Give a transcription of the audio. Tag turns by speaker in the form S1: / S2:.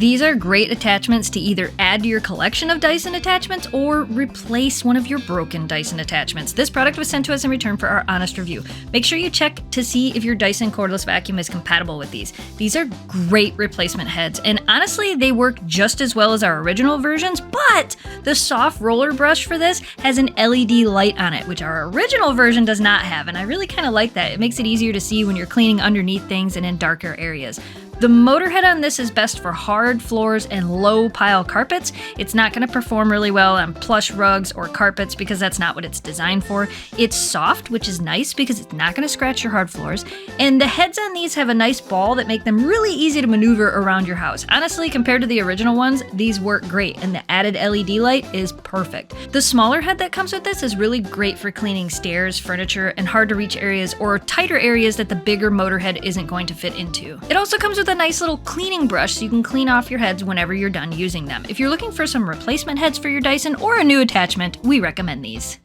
S1: These are great attachments to either add to your collection of Dyson attachments or replace one of your broken Dyson attachments. This product was sent to us in return for our honest review. Make sure you check to see if your Dyson cordless vacuum is compatible with these. These are great replacement heads, and honestly, they work just as well as our original versions, but the soft roller brush for this has an LED light on it, which our original version does not have, and I really kind of like that. It makes it easier to see when you're cleaning underneath things and in darker areas. The motorhead on this is best for hard floors and low pile carpets. It's not going to perform really well on plush rugs or carpets because that's not what it's designed for. It's soft, which is nice because it's not going to scratch your hard floors. And the heads on these have a nice ball that make them really easy to maneuver around your house. Honestly, compared to the original ones, these work great, and the added LED light is perfect. The smaller head that comes with this is really great for cleaning stairs, furniture, and hard to reach areas or tighter areas that the bigger motorhead isn't going to fit into. It also comes with a nice little cleaning brush so you can clean off your heads whenever you're done using them. If you're looking for some replacement heads for your Dyson or a new attachment, we recommend these.